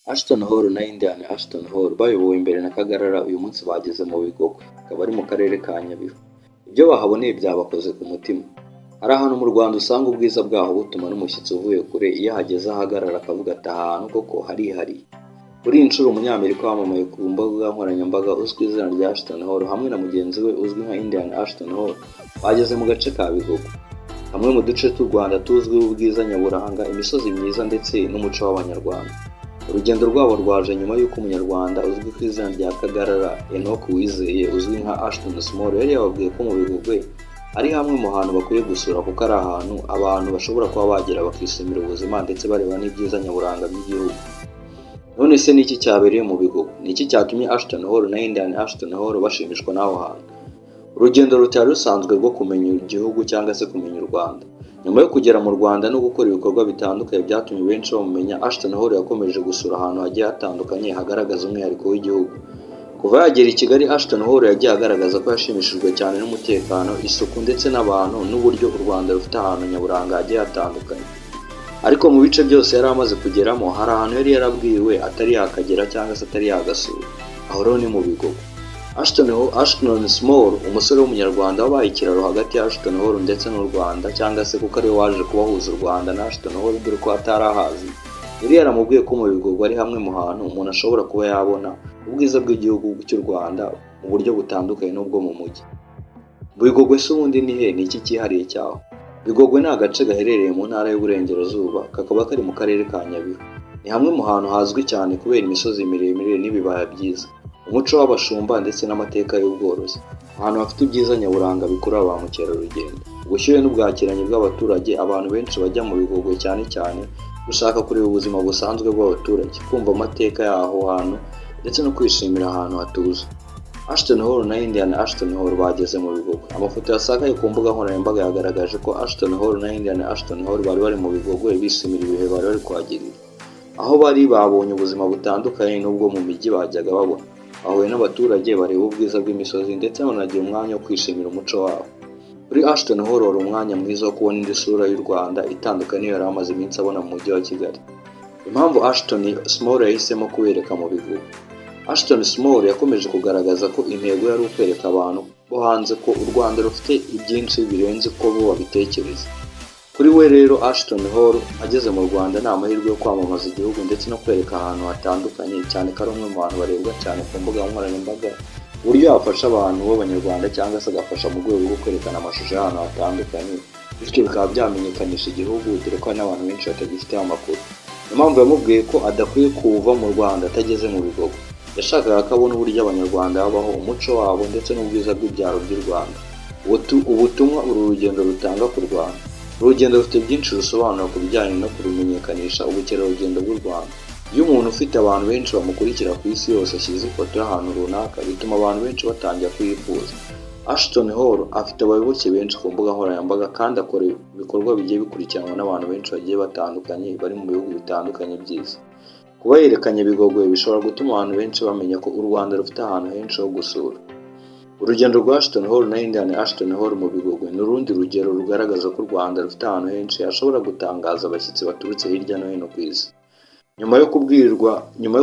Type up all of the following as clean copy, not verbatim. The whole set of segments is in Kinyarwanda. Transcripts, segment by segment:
Ashton Hall na Indian Ashton Hall bayobowe imbere na Kagarara uyu munsi bageze mu Bigogwe, akaba ari mu karere ka Nyabihu. Ibyo bahaboneye byabakoze ku mutima. Hari ahantu mu Rwanda usanga ubwiza bwaho butuma n'umushyitsi uvuye kure iyo ahageze ahagarara akavuga ati aha hantu koko harihariye. Kuri iyi nshuro Umunyamerika wamamaye ku mbuga nkoranyambaga uzwi ku izina rya Ashton Hall hamwe na mugenzi we uzwi nka Indian Ashton Hall bageze mu gace ka Bigogwe, hamwe mu duce tw'u Rwanda tuzwiho ubwiza nyaburanga, imisozi myiza ndetse n'umuco w'Abanyarwanda. Urugendo rwabo rwaje nyuma y'uko Umunyarwanda uzwi ku izina rya Kagarara Enoch Uwizeye uzwi nka Ashton Small yari yababwiye ko mu Bigogwe ari hamwe mu hantu bakwiye gusura kuko ari ahantu abantu bashobora kuba bagera bakishimira ubuzima ndetse bareba n'ibyiza nyaburanga by'igihugu. None se ni iki cyabereye mu Bigogwe? Ni iki cyatumye Ashton Hall na Indian Ashton Hall bashimishwa n'aho hantu? Urugendo rutari rusanzwe rwo kumenya igihugu cyangwa se kumenya u Rwanda. Nyuma yo kugera mu Rwanda no gukora ibikorwa bitandukanye byatumye benshi bamumenya, Ashton Hall yakomeje gusura ahantu hagiye hatandukanye hagaragaza umwihariko w'igihugu. Kuva yagera i Kigali, Ashton Hall yagiye agaragaza ko yashimishijwe cyane n'umutekano, isuku ndetse n'abantu n'uburyo u Rwanda rufite ahantu nyaburanga hagiye hatandukanye. Ariko mu bice byose yari amaze kugeramo hari ahantu yari yarabwiwe atari yakagera cyangwa se atari yagasura. Aho rero ni mu Bigogwe. Ashton Small, umusore w'umunyarwanda wabaye ikiraro hagati ya Ashton Hall ndetse n'u Rwanda, cyangwa se kuko ariwe waje kubahuza u Rwanda na Ashton Hall dore ko atari ahazi, yari yaramubwiye ko mu Bigogwe ari hamwe mu hantu umuntu ashobora kuba yabona ubwiza bw'igihugu cy'u Rwanda mu buryo butandukanye n'ubwo mu mujyi. Bigogwe se ubundi ni he? Ni iki cyihariye cyaho? Bigogwe ni agace gaherereye mu ntara y'Uburengerazuba, kakaba kari mu karere ka Nyabihu. Ni hamwe mu hantu hazwi cyane kubera imisozi miremire n'ibibaya byiza, umuco w'abashumba ndetse n'amateka y'ubworozi. Ahantu hafite ibyiza nyaburanga bikurura ba mukerarugendo. Ubushyuhe n'ubwakiranyi bw'abaturage, abantu benshi bajya mu Bigogwe cyane cyane gushaka kureba ubuzima busanzwe bw'abaturage, kumva amateka y'aho hantu ndetse no kwishimira ahantu hatuje. Ashton Hall na Indian Ashton Hall bageze mu Bigogwe. Amafoto yasakaye ku mbuga nkoranyambaga yagaragaje ko Ashton Hall na Indian Ashton Hall bari mu Bigogwe bishimira ibihe bari kuhagirira. Aho bari babonye ubuzima butandukanye n'ubwo mu mijyi bajyaga babona. Bahuye n'abaturage bareba ubwiza bw'imisozi ndetse banagira umwanya wo kwishimira umuco wabo. Kuri Ashton Hall wari umwanya mwiza wo kubona indi sura y'u Rwanda itandukanye n'iyo yari amaze iminsi abona mu mujyi wa Kigali. Impamvu Ashton Small yahisemo kubereka mu Bigogwe. Ashton Small yakomeje kugaragaza ko intego yari ukwereka abantu bo hanze ko u Rwanda rufite ibyinshi birenze uko bo babitekereza. Kuri we rero Ashton Hall ageze mu Rwanda ni amahirwe yo kwamamaza igihugu ndetse no kwereka ahantu hatandukanye, cyane ko ari umwe mu bantu barebwa cyane ku mbuga nkoranyambaga, uburyo yafasha abantu b'Abanyarwanda cyangwa se agafasha mu rwego rwo kwerekana amashusho y'ahantu hatandukanye, bityo bikaba byamenyekanisha igihugu dore ko hari n'abantu benshi batagifiteho amakuru. Niyo mpamvu yamubwiye ko adakwiye kuva mu Rwanda atageze mu Bigogwe. Yashakaga ko abona uburyo Abanyarwanda babaho, umuco wabo ndetse n'ubwiza bw'ibyaro by'u Rwanda. Ubutumwa uru rugendo rutanga ku Rwanda. Urugendo rufite byinshi rusobanura ku bijyanye no kurumenyekanisha ubukerarugendo bw'u Rwanda. Iyo umuntu ufite abantu benshi bamukurikira ku isi yose ashyize ifoto y'ahantu runaka, bituma abantu benshi batangira kuyifuza. Ashton Hall afite abayoboke benshi ku mbuga nkoranyambaga kandi akora ibikorwa bigiye bikurikiranwa n'abantu benshi bagiye batandukanye bari mu bihugu bitandukanye by'isi. Kuba yerekanye Bigogwe bishobora gutuma abantu benshi bamenya ko u Rwanda rufite ahantu henshi ho gusura. Urugendo rwa Ashton Hall na Indian Ashton Hall mu Bigogwe ni urundi rugero rugaragaza ko u Rwanda rufite ahantu henshi hashobora gutangaza abashyitsi baturutse hirya no hino ku isi. Nyuma yo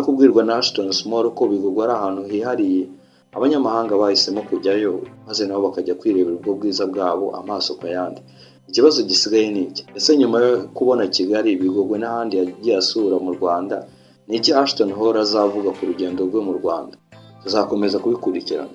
kubwirwa na Ashton Small ko Bigogwe ari ahantu hihariye, abanyamahanga bahisemo kujyayo maze nabo bakajya kwirebera ubwo bwiza bwabo amaso ku yandi. Ikibazo gisigaye ni iki? Ese nyuma yo kubona Kigali, Bigogwe n'ahandi yagiye asura mu Rwanda, ni iki Ashton Hall azavuga ku rugendo rwe mu Rwanda? Tuzakomeza kubikurikirana.